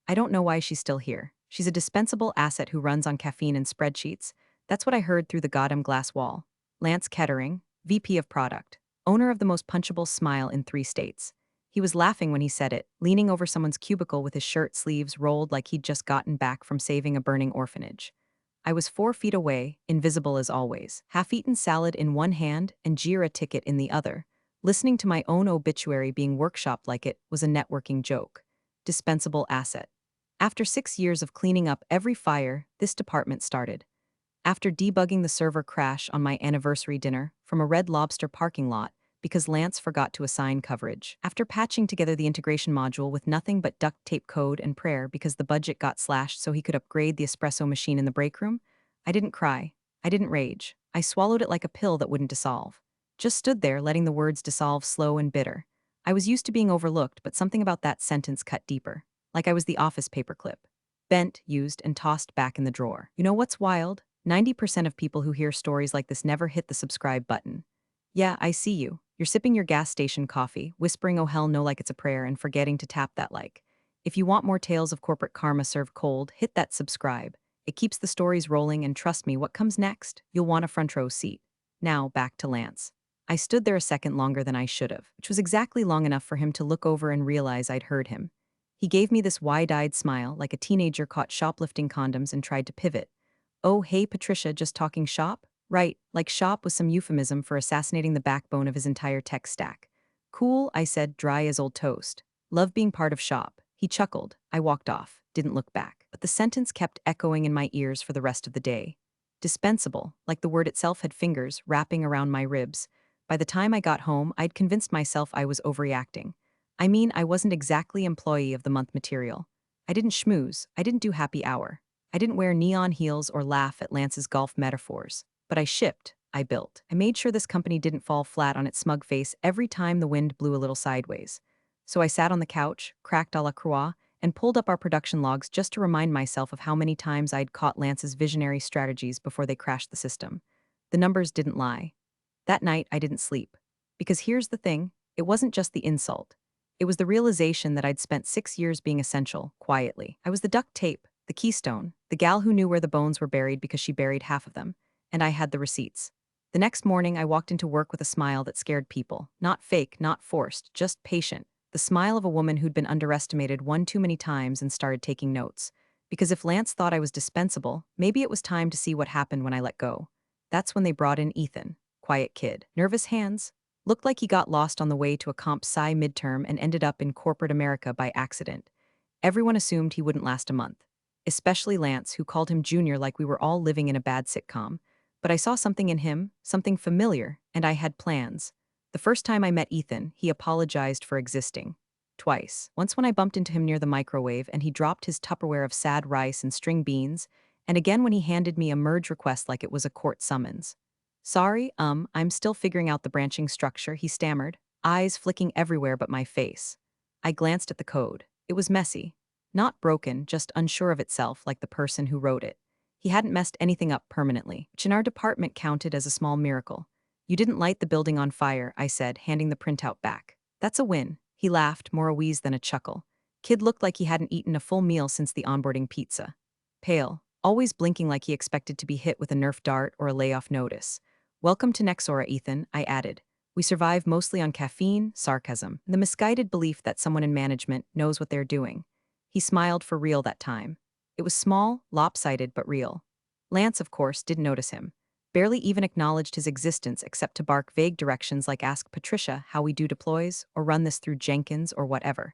I don't know why she's still here. She's a dispensable asset who runs on caffeine and spreadsheets. That's what I heard through the goddamn glass wall. Lance Kettering, VP of Product, owner of the most punchable smile in 3 states. He was laughing when he said it, leaning over someone's cubicle with his shirt sleeves rolled like he'd just gotten back from saving a burning orphanage. I was 4 feet away, invisible as always, half-eaten salad in one hand and Jira ticket in the other. Listening to my own obituary being workshopped like it was a networking joke. Dispensable asset. After 6 years of cleaning up every fire, this department started. After debugging the server crash on my anniversary dinner from a Red Lobster parking lot because Lance forgot to assign coverage. After patching together the integration module with nothing but duct tape code and prayer because the budget got slashed so he could upgrade the espresso machine in the break room, I didn't cry. I didn't rage. I swallowed it like a pill that wouldn't dissolve. Just stood there letting the words dissolve slow and bitter. I was used to being overlooked, but something about that sentence cut deeper. Like I was the office paperclip. Bent, used, and tossed back in the drawer. You know what's wild? 90% of people who hear stories like this never hit the subscribe button. Yeah, I see you. You're sipping your gas station coffee, whispering oh hell no like it's a prayer and forgetting to tap that like. If you want more tales of corporate karma served cold, hit that subscribe. It keeps the stories rolling and trust me, what comes next? You'll want a front row seat. Now, back to Lance. I stood there a second longer than I should have, which was exactly long enough for him to look over and realize I'd heard him. He gave me this wide-eyed smile like a teenager caught shoplifting condoms and tried to pivot. Oh, hey, Patricia, just talking shop? Right, like shop was some euphemism for assassinating the backbone of his entire tech stack. Cool, I said, dry as old toast. Love being part of shop. He chuckled. I walked off, didn't look back. But the sentence kept echoing in my ears for the rest of the day. Dispensable, like the word itself had fingers wrapping around my ribs. By the time I got home, I'd convinced myself I was overreacting. I mean, I wasn't exactly employee of the month material. I didn't schmooze. I didn't do happy hour. I didn't wear neon heels or laugh at Lance's golf metaphors. But I shipped. I built. I made sure this company didn't fall flat on its smug face every time the wind blew a little sideways. So I sat on the couch, cracked a la croix, and pulled up our production logs just to remind myself of how many times I'd caught Lance's visionary strategies before they crashed the system. The numbers didn't lie. That night, I didn't sleep. Because here's the thing, it wasn't just the insult. It was the realization that I'd spent 6 years being essential, quietly. I was the duct tape, the keystone, the gal who knew where the bones were buried because she buried half of them, and I had the receipts. The next morning, I walked into work with a smile that scared people. Not fake, not forced, just patient. The smile of a woman who'd been underestimated one too many times and started taking notes. Because if Lance thought I was dispensable, maybe it was time to see what happened when I let go. That's when they brought in Ethan. Quiet kid. Nervous hands. Looked like he got lost on the way to a comp sci midterm and ended up in corporate America by accident. Everyone assumed he wouldn't last a month. Especially Lance, who called him Junior like we were all living in a bad sitcom. But I saw something in him, something familiar, and I had plans. The first time I met Ethan, he apologized for existing. Twice. Once when I bumped into him near the microwave and he dropped his Tupperware of sad rice and string beans, and again when he handed me a merge request like it was a court summons. Sorry, I'm still figuring out the branching structure, he stammered, eyes flicking everywhere but my face. I glanced at the code. It was messy. Not broken, just unsure of itself like the person who wrote it. He hadn't messed anything up permanently, which in our department counted as a small miracle. You didn't light the building on fire, I said, handing the printout back. That's a win. He laughed, more a wheeze than a chuckle. Kid looked like he hadn't eaten a full meal since the onboarding pizza. Pale, always blinking like he expected to be hit with a Nerf dart or a layoff notice. Welcome to Nexora, Ethan, I added. We survive mostly on caffeine, sarcasm, and the misguided belief that someone in management knows what they're doing. He smiled for real that time. It was small, lopsided, but real. Lance, of course, didn't notice him. Barely even acknowledged his existence except to bark vague directions like ask Patricia how we do deploys or run this through Jenkins or whatever.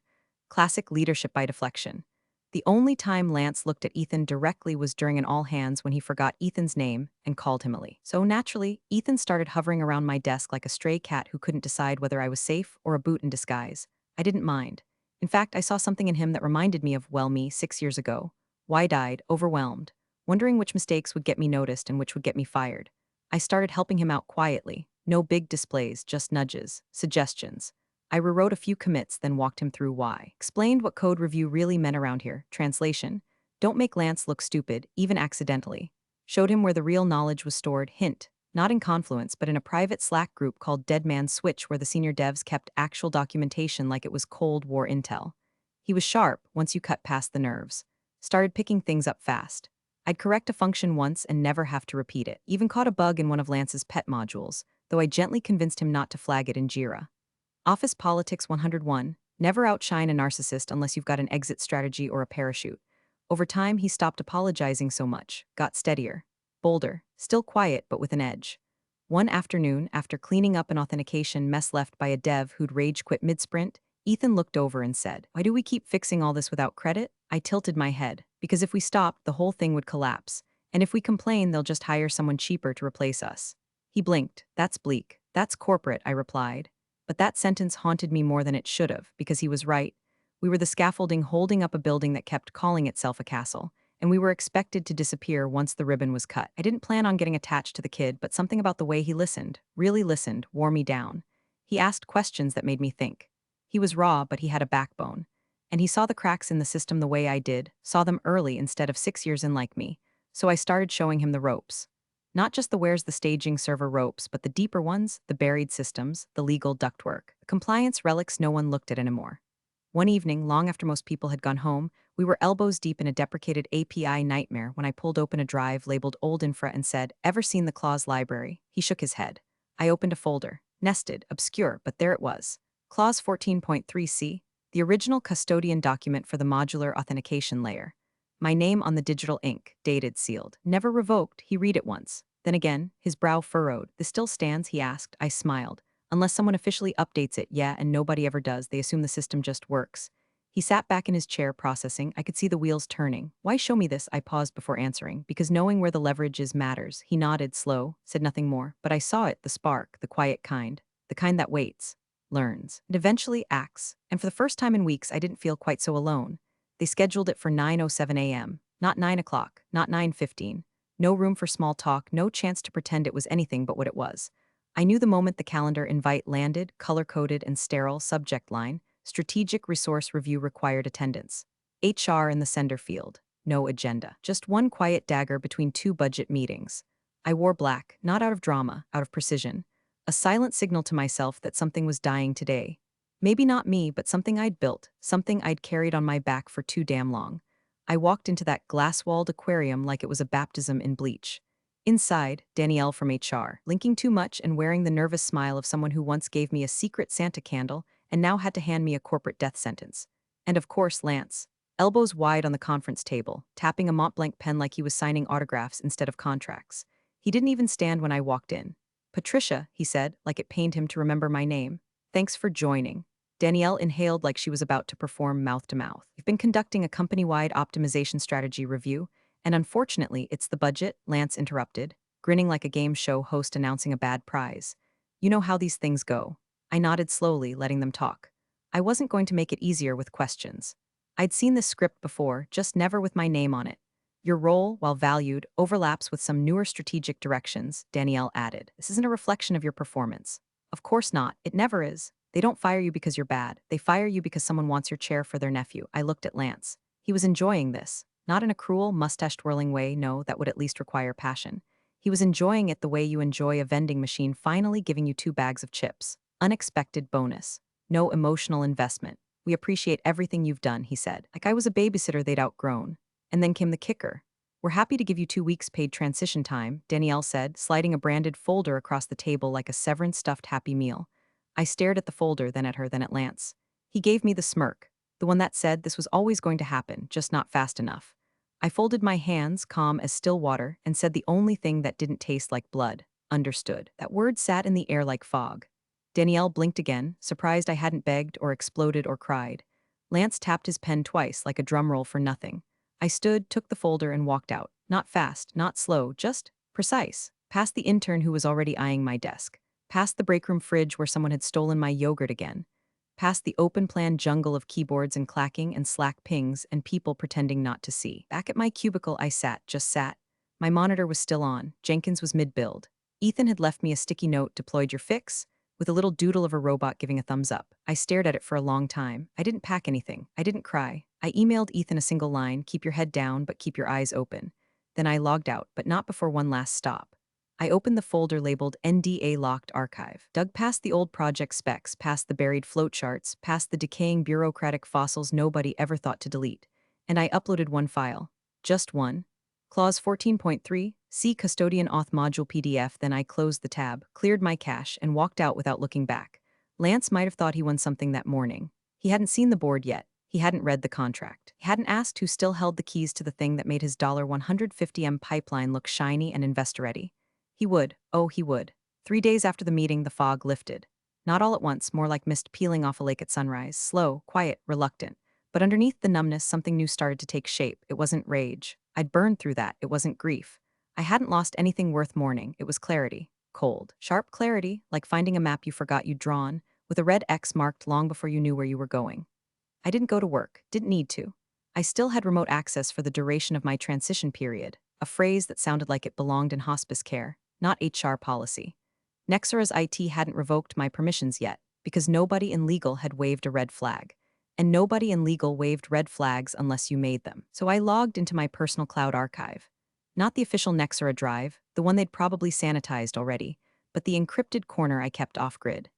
Classic leadership by deflection. The only time Lance looked at Ethan directly was during an all-hands when he forgot Ethan's name and called him Ali. So naturally, Ethan started hovering around my desk like a stray cat who couldn't decide whether I was safe or a boot in disguise. I didn't mind. In fact, I saw something in him that reminded me of, well, me 6 years ago. Wide-eyed, overwhelmed, wondering which mistakes would get me noticed and which would get me fired. I started helping him out quietly. No big displays, just nudges, suggestions. I rewrote a few commits, then walked him through why. Explained what code review really meant around here. Translation: don't make Lance look stupid, even accidentally. Showed him where the real knowledge was stored, hint, not in Confluence, but in a private Slack group called Dead Man's Switch where the senior devs kept actual documentation like it was Cold War intel. He was sharp once you cut past the nerves. Started picking things up fast. I'd correct a function once and never have to repeat it. Even caught a bug in one of Lance's pet modules, though I gently convinced him not to flag it in Jira. Office Politics 101. Never outshine a narcissist unless you've got an exit strategy or a parachute. Over time, he stopped apologizing so much, got steadier, bolder, still quiet but with an edge. One afternoon, after cleaning up an authentication mess left by a dev who'd rage quit mid-sprint, Ethan looked over and said, "Why do we keep fixing all this without credit?" I tilted my head, because if we stopped, the whole thing would collapse. And if we complain, they'll just hire someone cheaper to replace us. He blinked. "That's bleak. That's corporate," I replied. But that sentence haunted me more than it should have, because he was right. We were the scaffolding holding up a building that kept calling itself a castle, and we were expected to disappear once the ribbon was cut. I didn't plan on getting attached to the kid, but something about the way he listened, really listened, wore me down. He asked questions that made me think. He was raw, but he had a backbone. And he saw the cracks in the system the way I did, saw them early instead of 6 years in like me. So I started showing him the ropes. Not just the where's the staging server ropes, but the deeper ones, the buried systems, the legal ductwork, the compliance relics no one looked at anymore. One evening, long after most people had gone home, we were elbows deep in a deprecated API nightmare when I pulled open a drive labeled Old Infra and said, "Ever seen the Clause library?" He shook his head. I opened a folder. Nested, obscure, but there it was. Clause 14.3c, the original custodian document for the modular authentication layer. My name on the digital ink, dated, sealed. Never revoked, he read it once. Then again, his brow furrowed. "This still stands?" he asked. I smiled. "Unless someone officially updates it, yeah, and nobody ever does. They assume the system just works." He sat back in his chair, processing. I could see the wheels turning. "Why show me this?" I paused before answering. "Because knowing where the leverage is matters." He nodded, slow, said nothing more. But I saw it, the spark, the quiet kind. The kind that waits, learns, and eventually acts. And for the first time in weeks, I didn't feel quite so alone. They scheduled it for 9:07 a.m. Not 9 o'clock, not 9:15. No room for small talk, no chance to pretend it was anything but what it was. I knew the moment the calendar invite landed, color-coded and sterile, subject line, strategic resource review required attendance. HR in the sender field. No agenda. Just one quiet dagger between two budget meetings. I wore black, not out of drama, out of precision. A silent signal to myself that something was dying today. Maybe not me, but something I'd built, something I'd carried on my back for too damn long. I walked into that glass-walled aquarium like it was a baptism in bleach. Inside, Danielle from HR, linking too much and wearing the nervous smile of someone who once gave me a secret Santa candle and now had to hand me a corporate death sentence. And of course, Lance, elbows wide on the conference table, tapping a Montblanc pen like he was signing autographs instead of contracts. He didn't even stand when I walked in. "Patricia," he said, like it pained him to remember my name. "Thanks for joining." Danielle inhaled like she was about to perform mouth-to-mouth. "We've been conducting a company-wide optimization strategy review, and unfortunately, it's the budget," Lance interrupted, grinning like a game show host announcing a bad prize. "You know how these things go." I nodded slowly, letting them talk. I wasn't going to make it easier with questions. I'd seen this script before, just never with my name on it. "Your role, while valued, overlaps with some newer strategic directions," Danielle added. "This isn't a reflection of your performance." "Of course not. It never is. They don't fire you because you're bad. They fire you because someone wants your chair for their nephew." I looked at Lance. He was enjoying this. Not in a cruel, mustache-twirling way, no, that would at least require passion. He was enjoying it the way you enjoy a vending machine finally giving you 2 bags of chips. Unexpected bonus. No emotional investment. "We appreciate everything you've done," he said, like I was a babysitter they'd outgrown. And then came the kicker. "We're happy to give you 2 weeks paid transition time," Danielle said, sliding a branded folder across the table like a Severin stuffed Happy Meal. I stared at the folder, then at her, then at Lance. He gave me the smirk, the one that said this was always going to happen, just not fast enough. I folded my hands, calm as still water, and said the only thing that didn't taste like blood. "Understood." That word sat in the air like fog. Danielle blinked again, surprised I hadn't begged or exploded or cried. Lance tapped his pen twice, like a drum roll for nothing. I stood, took the folder, and walked out. Not fast, not slow, just precise. Past the intern who was already eyeing my desk. Past the breakroom fridge where someone had stolen my yogurt again. Past the open-plan jungle of keyboards and clacking and Slack pings and people pretending not to see. Back at my cubicle I sat, just sat. My monitor was still on. Jenkins was mid-build. Ethan had left me a sticky note, "Deployed your fix?" with a little doodle of a robot giving a thumbs up. I stared at it for a long time. I didn't pack anything. I didn't cry. I emailed Ethan a single line, "Keep your head down, but keep your eyes open." Then I logged out, but not before one last stop. I opened the folder labeled NDA Locked Archive, dug past the old project specs, past the buried flowcharts, past the decaying bureaucratic fossils nobody ever thought to delete, and I uploaded one file. Just one. Clause 14.3, see Custodian Auth Module PDF. Then I closed the tab, cleared my cache, and walked out without looking back. Lance might have thought he won something that morning. He hadn't seen the board yet. He hadn't read the contract. He hadn't asked who still held the keys to the thing that made his $150M pipeline look shiny and investor-ready. He would, oh he would. 3 days after the meeting, the fog lifted. Not all at once, more like mist peeling off a lake at sunrise, slow, quiet, reluctant. But underneath the numbness, something new started to take shape. It wasn't rage. I'd burned through that. It wasn't grief. I hadn't lost anything worth mourning. It was clarity. Cold. Sharp clarity, like finding a map you forgot you'd drawn, with a red X marked long before you knew where you were going. I didn't go to work, didn't need to. I still had remote access for the duration of my transition period, a phrase that sounded like it belonged in hospice care, not HR policy. Nexora's IT hadn't revoked my permissions yet, because nobody in legal had waved a red flag. And nobody in legal waved red flags unless you made them. So I logged into my personal cloud archive. Not the official Nexora drive, the one they'd probably sanitized already, but the encrypted corner I kept off-grid.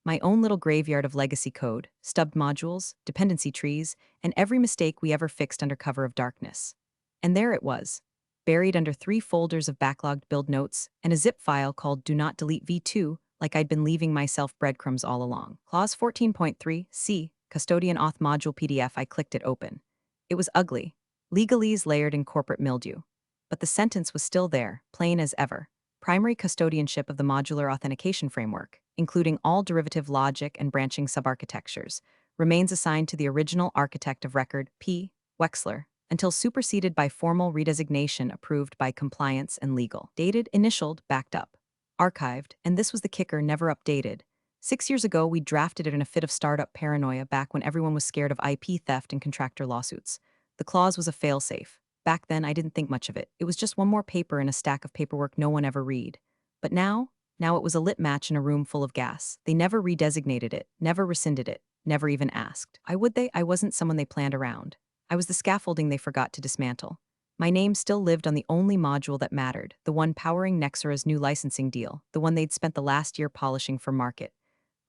My own little graveyard of legacy code, stubbed modules, dependency trees, and every mistake we ever fixed under cover of darkness. And there it was, buried under 3 folders of backlogged build notes and a zip file called Do Not Delete V2, like I'd been leaving myself breadcrumbs all along. Clause 14.3, C, Custodian Auth Module PDF. I clicked it open. It was ugly, legalese layered in corporate mildew. But the sentence was still there, plain as ever. Primary custodianship of the modular authentication framework, including all derivative logic and branching subarchitectures, remains assigned to the original architect of record, P. Wexler, until superseded by formal redesignation approved by compliance and legal. Dated, initialed, backed up. Archived, and this was the kicker, never updated. 6 years ago, we drafted it in a fit of startup paranoia back when everyone was scared of IP theft and contractor lawsuits. The clause was a failsafe. Back then, I didn't think much of it. It was just one more paper in a stack of paperwork no one ever read. But now it was a lit match in a room full of gas. They never redesignated it, never rescinded it, never even asked. I wasn't someone they planned around. I was the scaffolding they forgot to dismantle. My name still lived on the only module that mattered, the one powering Nexora's new licensing deal, the one they'd spent the last year polishing for market.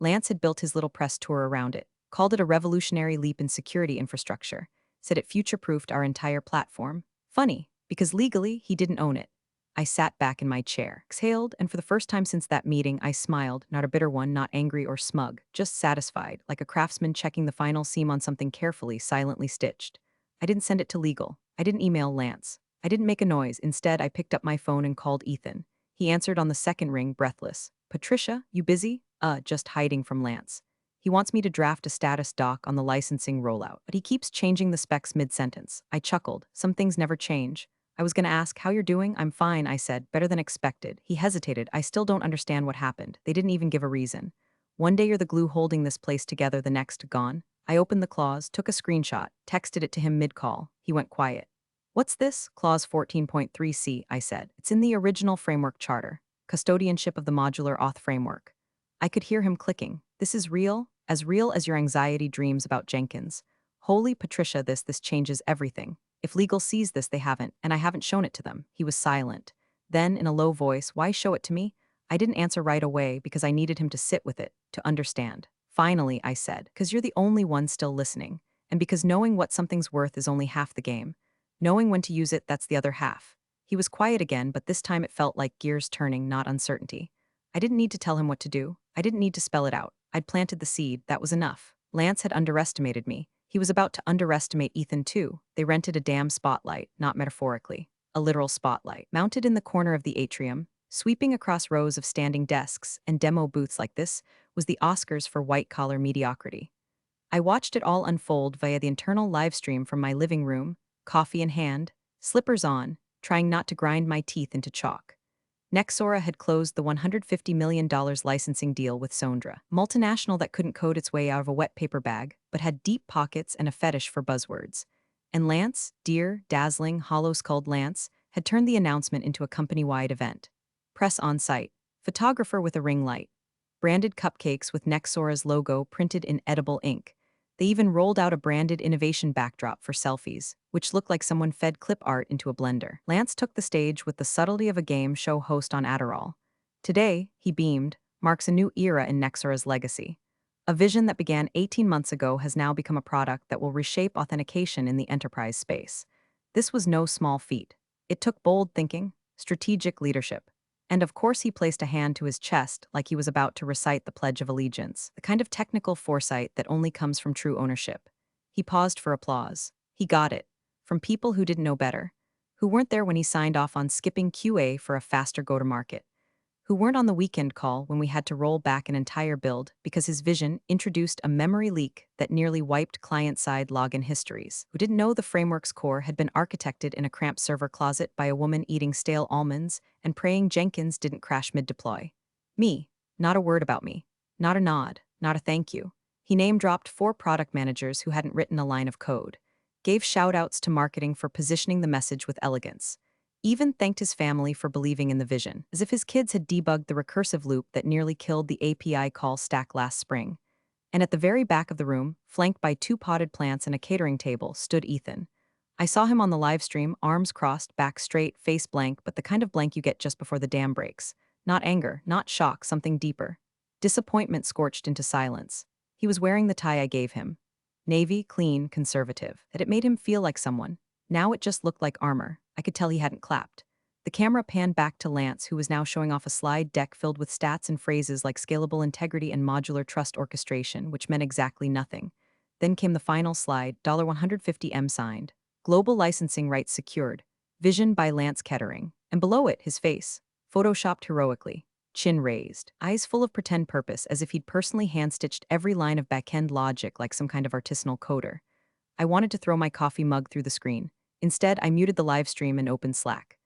Lance had built his little press tour around it, called it a revolutionary leap in security infrastructure, said it future-proofed our entire platform. Funny, because legally, he didn't own it. I sat back in my chair, exhaled, and for the first time since that meeting, I smiled, not a bitter one, not angry or smug, just satisfied, like a craftsman checking the final seam on something carefully, silently stitched. I didn't send it to legal. I didn't email Lance. I didn't make a noise. Instead, I picked up my phone and called Ethan. He answered on the second ring, breathless. Patricia, you busy? Just hiding from Lance. He wants me to draft a status doc on the licensing rollout, but he keeps changing the specs mid-sentence. I chuckled. Some things never change. I was going to ask, how you're doing? I'm fine, I said, better than expected. He hesitated. I still don't understand what happened. They didn't even give a reason. One day you're the glue holding this place together, the next, gone. I opened the clause, took a screenshot, texted it to him mid-call. He went quiet. What's this? Clause 14.3c, I said. It's in the original framework charter. Custodianship of the modular auth framework. I could hear him clicking. This is real as your anxiety dreams about Jenkins. Holy Patricia, this changes everything. If legal sees this, they haven't, and I haven't shown it to them. He was silent. Then, in a low voice, why show it to me? I didn't answer right away because I needed him to sit with it, to understand. Finally, I said, because you're the only one still listening, and because knowing what something's worth is only half the game. Knowing when to use it, that's the other half. He was quiet again, but this time it felt like gears turning, not uncertainty. I didn't need to tell him what to do. I didn't need to spell it out. I'd planted the seed, that was enough. Lance had underestimated me. He was about to underestimate Ethan too. They rented a damn spotlight, not metaphorically. A literal spotlight. Mounted in the corner of the atrium, sweeping across rows of standing desks and demo booths like this, was the Oscars for white-collar mediocrity. I watched it all unfold via the internal live stream from my living room, coffee in hand, slippers on, trying not to grind my teeth into chalk. Nexora had closed the $150 million licensing deal with Sondra, multinational that couldn't code its way out of a wet paper bag, but had deep pockets and a fetish for buzzwords. And Lance, dear, dazzling, hollow-skulled Lance, had turned the announcement into a company-wide event. Press on site, photographer with a ring light, branded cupcakes with Nexora's logo printed in edible ink, They even rolled out a branded innovation backdrop for selfies, which looked like someone fed clip art into a blender. Lance took the stage with the subtlety of a game show host on Adderall. Today, he beamed, marks a new era in Nexora's legacy. A vision that began 18 months ago has now become a product that will reshape authentication in the enterprise space. This was no small feat. It took bold thinking, strategic leadership, and of course he placed a hand to his chest like he was about to recite the Pledge of Allegiance, the kind of technical foresight that only comes from true ownership. He paused for applause. He got it. From people who didn't know better, who weren't there when he signed off on skipping QA for a faster go-to-market, who weren't on the weekend call when we had to roll back an entire build because his vision introduced a memory leak that nearly wiped client-side login histories, who didn't know the framework's core had been architected in a cramped server closet by a woman eating stale almonds and praying Jenkins didn't crash mid-deploy. Me. Not a word about me. Not a nod. Not a thank you. He name-dropped 4 product managers who hadn't written a line of code, gave shout-outs to marketing for positioning the message with elegance, even thanked his family for believing in the vision, as if his kids had debugged the recursive loop that nearly killed the API call stack last spring. And at the very back of the room, flanked by 2 potted plants and a catering table, stood Ethan. I saw him on the live stream, arms crossed, back straight, face blank, but the kind of blank you get just before the dam breaks. Not anger, not shock, something deeper. Disappointment scorched into silence. He was wearing the tie I gave him. Navy, clean, conservative. That it made him feel like someone. Now it just looked like armor. I could tell he hadn't clapped. The camera panned back to Lance, who was now showing off a slide deck filled with stats and phrases like scalable integrity and modular trust orchestration, which meant exactly nothing. Then came the final slide, $150M signed. Global licensing rights secured. Vision by Lance Kettering. And below it, his face. Photoshopped heroically. Chin raised. Eyes full of pretend purpose, as if he'd personally hand-stitched every line of back-end logic like some kind of artisanal coder. I wanted to throw my coffee mug through the screen. Instead, I muted the live stream and opened Slack.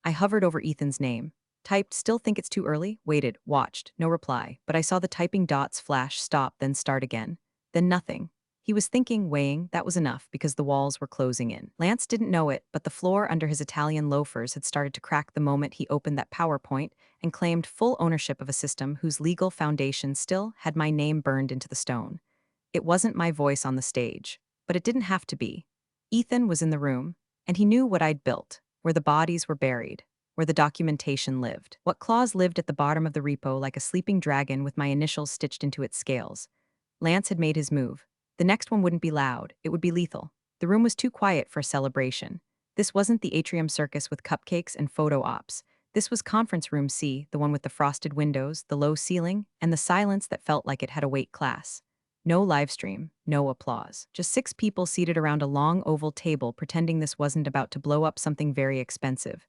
I hovered over Ethan's name. Typed, still think it's too early? Waited, watched, no reply, but I saw the typing dots flash, stop, then start again. Then nothing. He was thinking, weighing, that was enough because the walls were closing in. Lance didn't know it, but the floor under his Italian loafers had started to crack the moment he opened that PowerPoint and claimed full ownership of a system whose legal foundation still had my name burned into the stone. It wasn't my voice on the stage, but it didn't have to be. Ethan was in the room, and he knew what I'd built, where the bodies were buried, where the documentation lived. What clause lived at the bottom of the repo like a sleeping dragon with my initials stitched into its scales. Lance had made his move. The next one wouldn't be loud, it would be lethal. The room was too quiet for a celebration. This wasn't the atrium circus with cupcakes and photo ops. This was conference room C, the one with the frosted windows, the low ceiling, and the silence that felt like it had a weight class. No live stream, no applause. Just 6 people seated around a long oval table pretending this wasn't about to blow up something very expensive.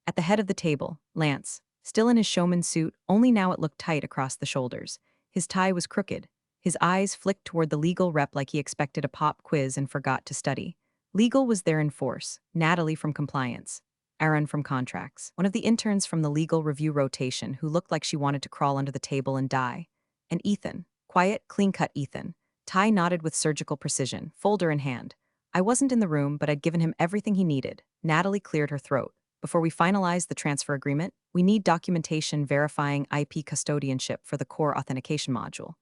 At the head of the table, Lance, still in his showman suit, only now it looked tight across the shoulders. His tie was crooked. His eyes flicked toward the legal rep like he expected a pop quiz and forgot to study. Legal was there in force. Natalie from compliance. Aaron from contracts. One of the interns from the legal review rotation who looked like she wanted to crawl under the table and die. And Ethan. Quiet, clean-cut Ethan. Tie knotted with surgical precision, folder in hand. I wasn't in the room, but I'd given him everything he needed. Natalie cleared her throat. Before we finalize the transfer agreement, we need documentation verifying IP custodianship for the core authentication module.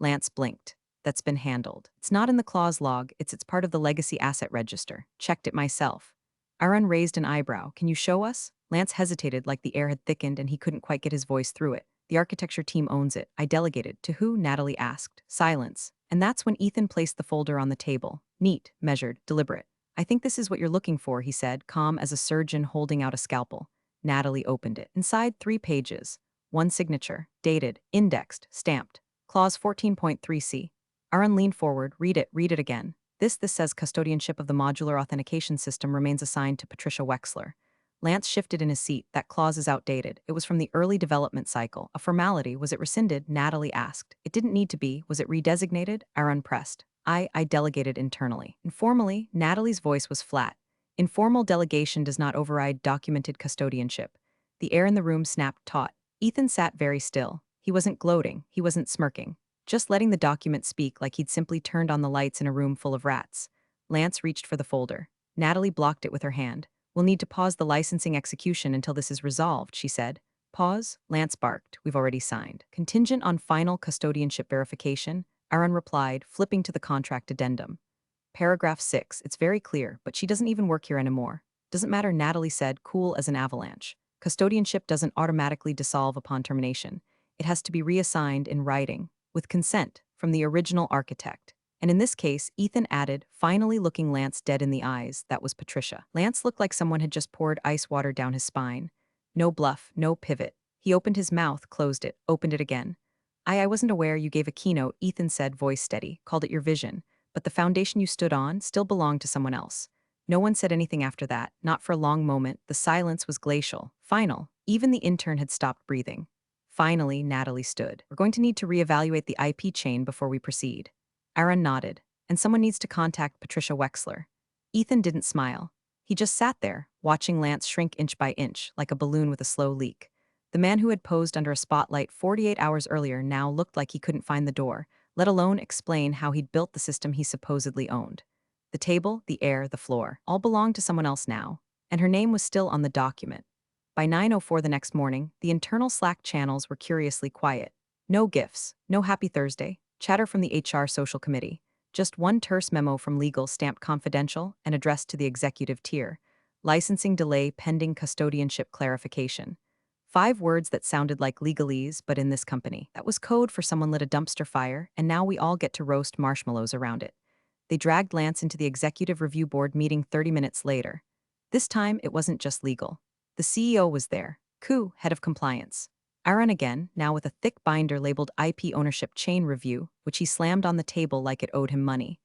Lance blinked. That's been handled. It's not in the clause log, it's part of the legacy asset register. Checked it myself. Aaron raised an eyebrow. Can you show us? Lance hesitated like the air had thickened and he couldn't quite get his voice through it. The architecture team owns it. I delegated. To who? Natalie asked. Silence. And that's when Ethan placed the folder on the table. Neat, measured, deliberate. I think this is what you're looking for, he said, calm as a surgeon holding out a scalpel. Natalie opened it. Inside 3 pages. 1 signature. Dated. Indexed. Stamped. Clause 14.3c. Aaron leaned forward. Read it again. This says custodianship of the modular authentication system remains assigned to Patricia Wexler. Lance shifted in his seat. That clause is outdated. It was from the early development cycle. A formality. Was it rescinded? Natalie asked. It didn't need to be. Was it redesignated? Aaron pressed. I delegated internally. Informally, Natalie's voice was flat. Informal delegation does not override documented custodianship. The air in the room snapped taut. Ethan sat very still. He wasn't gloating. He wasn't smirking. Just letting the document speak like he'd simply turned on the lights in a room full of rats. Lance reached for the folder. Natalie blocked it with her hand. We'll need to pause the licensing execution until this is resolved, she said. Pause? Lance barked. We've already signed. Contingent on final custodianship verification. Aaron replied, flipping to the contract addendum. Paragraph 6, it's very clear, but she doesn't even work here anymore. Doesn't matter, Natalie said, cool as an avalanche. Custodianship doesn't automatically dissolve upon termination. It has to be reassigned in writing, with consent from the original architect. And in this case, Ethan added, finally looking Lance dead in the eyes, that was Patricia. Lance looked like someone had just poured ice water down his spine. No bluff, no pivot. He opened his mouth, closed it, opened it again. I wasn't aware you gave a keynote, Ethan said, voice steady, called it your vision. But the foundation you stood on still belonged to someone else. No one said anything after that, not for a long moment. The silence was glacial, final. Even the intern had stopped breathing. Finally, Natalie stood. We're going to need to reevaluate the IP chain before we proceed. Aaron nodded. And someone needs to contact Patricia Wexler. Ethan didn't smile. He just sat there, watching Lance shrink inch by inch, like a balloon with a slow leak. The man who had posed under a spotlight 48 hours earlier now looked like he couldn't find the door, let alone explain how he'd built the system he supposedly owned. The table, the air, the floor, all belonged to someone else now, and her name was still on the document. By 9:04 the next morning, the internal Slack channels were curiously quiet. No gifts, no happy Thursday, chatter from the HR social committee, just one terse memo from legal stamped confidential and addressed to the executive tier. Licensing delay pending custodianship clarification. 5 words that sounded like legalese, but in this company. That was code for someone lit a dumpster fire, and now we all get to roast marshmallows around it. They dragged Lance into the executive review board meeting 30 minutes later. This time, it wasn't just legal. The CEO was there, Ku, head of compliance. Aaron again, now with a thick binder labeled IP ownership chain review, which he slammed on the table like it owed him money.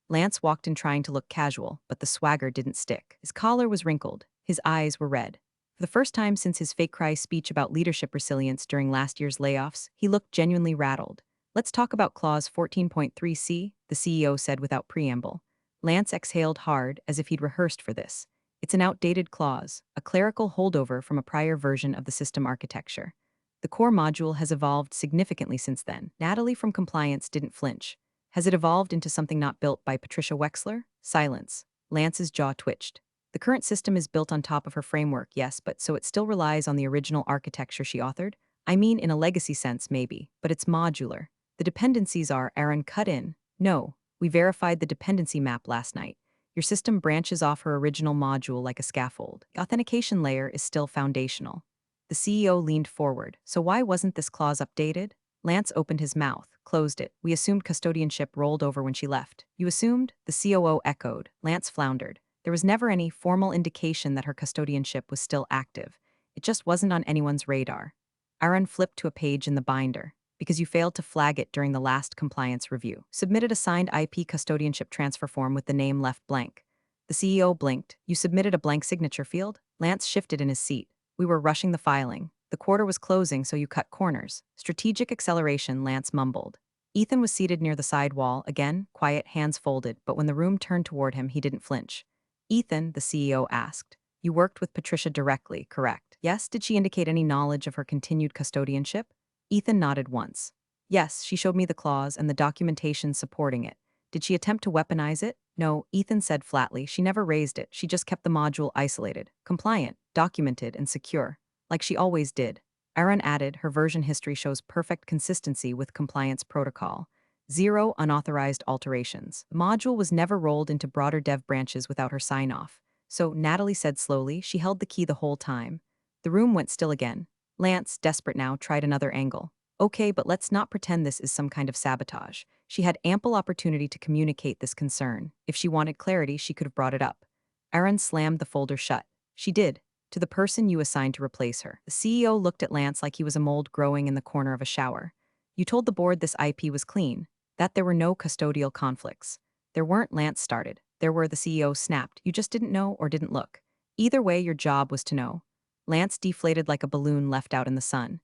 Lance walked in trying to look casual, but the swagger didn't stick. His collar was wrinkled. His eyes were red. For the first time since his fake cry speech about leadership resilience during last year's layoffs, he looked genuinely rattled. Let's talk about Clause 14.3c, the CEO said without preamble. Lance exhaled hard, as if he'd rehearsed for this. It's an outdated clause, a clerical holdover from a prior version of the system architecture. The core module has evolved significantly since then. Natalie from compliance didn't flinch. Has it evolved into something not built by Patricia Wexler? Silence. Lance's jaw twitched. The current system is built on top of her framework, yes, but so it still relies on the original architecture she authored? I mean, in a legacy sense, maybe, but it's modular. The dependencies are, Aaron cut in. No, we verified the dependency map last night. Your system branches off her original module like a scaffold. The authentication layer is still foundational. The CEO leaned forward. So why wasn't this clause updated? Lance opened his mouth, closed it. We assumed custodianship rolled over when she left. You assumed? The COO echoed. Lance floundered. There was never any formal indication that her custodianship was still active. It just wasn't on anyone's radar. Aaron flipped to a page in the binder. Because you failed to flag it during the last compliance review. Submitted a signed IP custodianship transfer form with the name left blank. The CEO blinked. You submitted a blank signature field? Lance shifted in his seat. We were rushing the filing. The quarter was closing, so you cut corners. Strategic acceleration, Lance mumbled. Ethan was seated near the side wall, again, quiet, hands folded, but when the room turned toward him, he didn't flinch. Ethan, the CEO asked, you worked with Patricia directly, correct? Yes, did she indicate any knowledge of her continued custodianship? Ethan nodded once. Yes, she showed me the clause and the documentation supporting it. Did she attempt to weaponize it? No, Ethan said flatly, she never raised it, she just kept the module isolated, compliant, documented, and secure, like she always did. Aaron added, her version history shows perfect consistency with compliance protocol. 0 unauthorized alterations. The module was never rolled into broader dev branches without her sign-off. So, Natalie said slowly, she held the key the whole time. The room went still again. Lance, desperate now, tried another angle. Okay, but let's not pretend this is some kind of sabotage. She had ample opportunity to communicate this concern. If she wanted clarity, she could have brought it up. Aaron slammed the folder shut. She did. To the person you assigned to replace her. The CEO looked at Lance like he was a mold growing in the corner of a shower. You told the board this IP was clean, that there were no custodial conflicts. There weren't, Lance started. There were, the CEO snapped. You just didn't know or didn't look. Either way, your job was to know. Lance deflated like a balloon left out in the sun.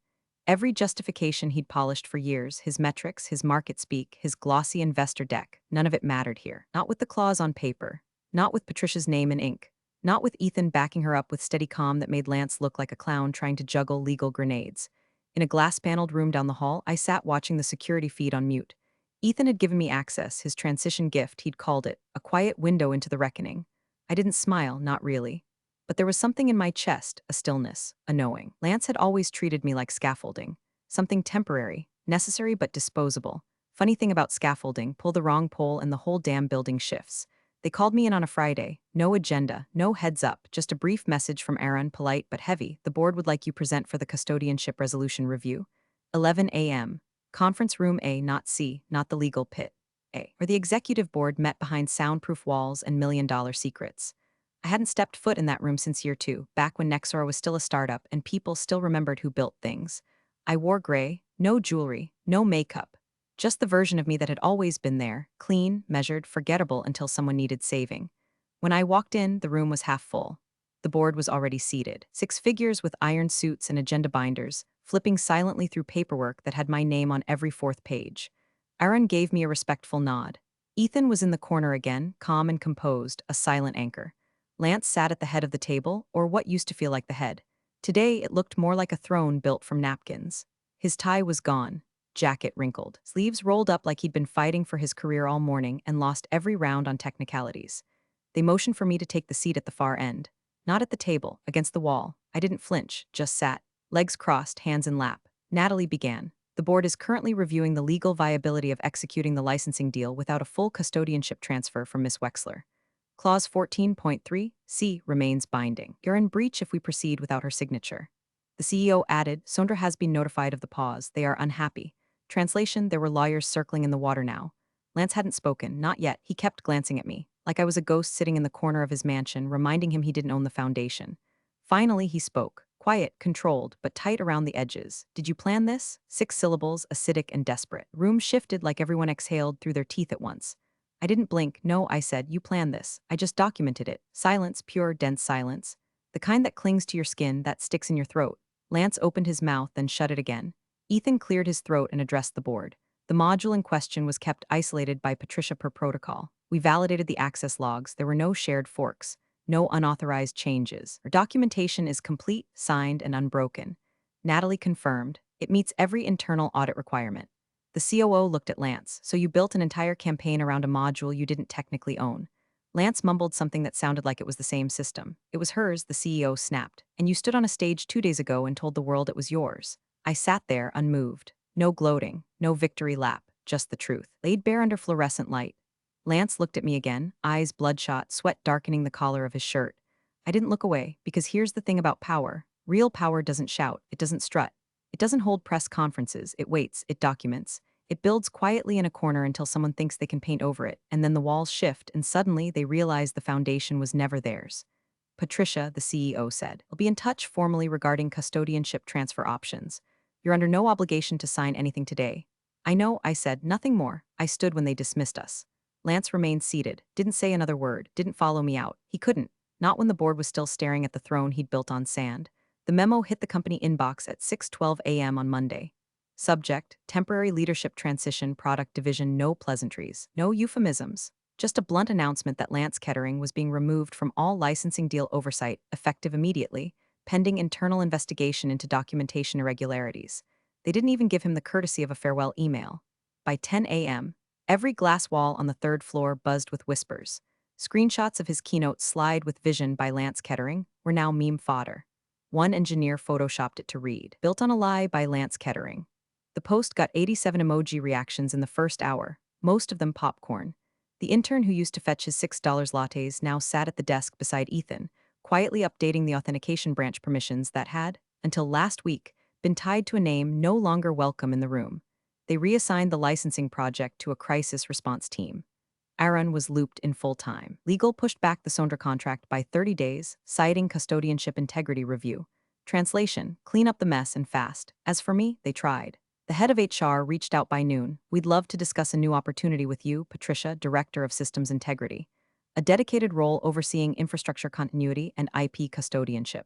Every justification he'd polished for years, his metrics, his market speak, his glossy investor deck, none of it mattered here. Not with the clause on paper. Not with Patricia's name in ink. Not with Ethan backing her up with steady calm that made Lance look like a clown trying to juggle legal grenades. In a glass-paneled room down the hall, I sat watching the security feed on mute. Ethan had given me access, his transition gift, he'd called it, a quiet window into the reckoning. I didn't smile, not really. But there was something in my chest, a stillness, a knowing. Lance had always treated me like scaffolding. Something temporary, necessary but disposable. Funny thing about scaffolding, pull the wrong pole and the whole damn building shifts. They called me in on a Friday. No agenda, no heads up, just a brief message from Aaron, polite but heavy. The board would like you present for the custodianship resolution review. 11 a.m. Conference room A, not C, not the legal pit. A, where the executive board met behind soundproof walls and million-dollar secrets. I hadn't stepped foot in that room since year 2, back when Nexora was still a startup and people still remembered who built things. I wore gray, no jewelry, no makeup. Just the version of me that had always been there, clean, measured, forgettable until someone needed saving. When I walked in, the room was half full. The board was already seated. 6 figures with iron suits and agenda binders, flipping silently through paperwork that had my name on every 4th page. Aaron gave me a respectful nod. Ethan was in the corner again, calm and composed, a silent anchor. Lance sat at the head of the table, or what used to feel like the head. Today, it looked more like a throne built from napkins. His tie was gone, jacket wrinkled, sleeves rolled up like he'd been fighting for his career all morning and lost every round on technicalities. They motioned for me to take the seat at the far end. Not at the table, against the wall. I didn't flinch, just sat, legs crossed, hands in lap. Natalie began. The board is currently reviewing the legal viability of executing the licensing deal without a full custodianship transfer from Miss Wexler. Clause 14.3, C, remains binding. You're in breach if we proceed without her signature. The CEO added, Sondra has been notified of the pause. They are unhappy. Translation, there were lawyers circling in the water now. Lance hadn't spoken, not yet. He kept glancing at me, like I was a ghost sitting in the corner of his mansion, reminding him he didn't own the foundation. Finally, he spoke. Quiet, controlled, but tight around the edges. Did you plan this? 6 syllables, acidic and desperate. Room shifted like everyone exhaled through their teeth at once. I didn't blink. No, I said, you planned this. I just documented it. Silence, pure, dense silence. The kind that clings to your skin, that sticks in your throat. Lance opened his mouth, then shut it again. Ethan cleared his throat and addressed the board. The module in question was kept isolated by Patricia per protocol. We validated the access logs. There were no shared forks, no unauthorized changes. Our documentation is complete, signed, and unbroken. Natalie confirmed. It meets every internal audit requirement. The COO looked at Lance. So you built an entire campaign around a module you didn't technically own. Lance mumbled something that sounded like it was the same system. It was hers, the CEO snapped. And you stood on a stage 2 days ago and told the world it was yours. I sat there, unmoved. No gloating, no victory lap, just the truth, laid bare under fluorescent light. Lance looked at me again, eyes bloodshot, sweat darkening the collar of his shirt. I didn't look away, because here's the thing about power. Real power doesn't shout, it doesn't strut. It doesn't hold press conferences, it waits, it documents. It builds quietly in a corner until someone thinks they can paint over it, and then the walls shift, and suddenly they realize the foundation was never theirs. Patricia, the CEO, said, I'll be in touch formally regarding custodianship transfer options. You're under no obligation to sign anything today. I know, I said, nothing more. I stood when they dismissed us. Lance remained seated, didn't say another word, didn't follow me out. He couldn't, not when the board was still staring at the throne he'd built on sand. The memo hit the company inbox at 6:12 a.m. on Monday. Subject, temporary leadership transition, product division, no pleasantries, no euphemisms. Just a blunt announcement that Lance Kettering was being removed from all licensing deal oversight, effective immediately, pending internal investigation into documentation irregularities. They didn't even give him the courtesy of a farewell email. By 10 a.m., every glass wall on the 3rd floor buzzed with whispers. Screenshots of his keynote Slide with Vision by Lance Kettering were now meme fodder. One engineer photoshopped it to read, Built on a Lie by Lance Kettering. The post got 87 emoji reactions in the first hour, most of them popcorn. The intern who used to fetch his $6 lattes now sat at the desk beside Ethan, quietly updating the authentication branch permissions that had, until last week, been tied to a name no longer welcome in the room. They reassigned the licensing project to a crisis response team. Aaron was looped in full time. Legal pushed back the Sondra contract by 30 days, citing custodianship integrity review. Translation, clean up the mess and fast. As for me, they tried. The head of HR reached out by noon. We'd love to discuss a new opportunity with you, Patricia, Director of Systems Integrity. A dedicated role overseeing infrastructure continuity and IP custodianship.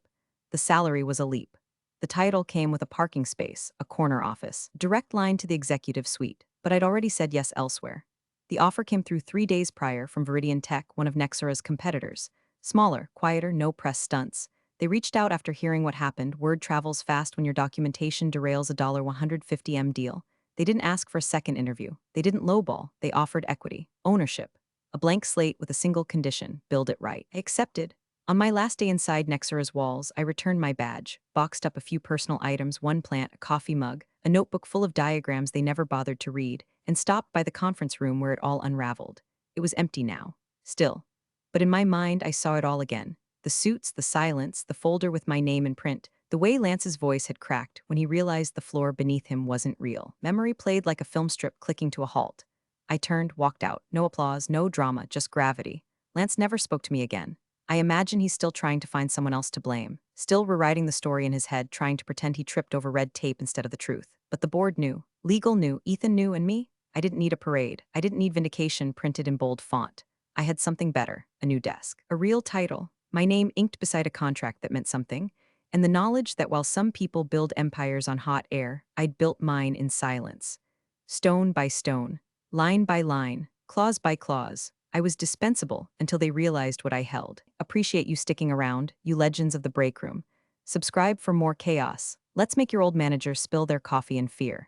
The salary was a leap. The title came with a parking space, a corner office, direct line to the executive suite, but I'd already said yes elsewhere. The offer came through 3 days prior from Viridian Tech, one of Nexora's competitors. Smaller, quieter, no press stunts. They reached out after hearing what happened. Word travels fast when your documentation derails a $150M deal. They didn't ask for a second interview. They didn't lowball. They offered equity, ownership. A blank slate with a single condition, build it right. I accepted. On my last day inside Nexora's walls, I returned my badge, boxed up a few personal items, one plant, a coffee mug, a notebook full of diagrams they never bothered to read, and stopped by the conference room where it all unraveled. It was empty now. Still. But in my mind, I saw it all again. The suits, the silence, the folder with my name in print, the way Lance's voice had cracked when he realized the floor beneath him wasn't real. Memory played like a film strip clicking to a halt. I turned, walked out. No applause, no drama, just gravity. Lance never spoke to me again. I imagine he's still trying to find someone else to blame, still rewriting the story in his head, trying to pretend he tripped over red tape instead of the truth. But the board knew, legal knew, Ethan knew, and me? I didn't need a parade. I didn't need vindication printed in bold font. I had something better, a new desk, a real title, my name inked beside a contract that meant something, and the knowledge that while some people build empires on hot air, I'd built mine in silence. Stone by stone, line by line, clause by clause, I was dispensable until they realized what I held. Appreciate you sticking around, you legends of the break room. Subscribe for more chaos. Let's make your old managers spill their coffee in fear.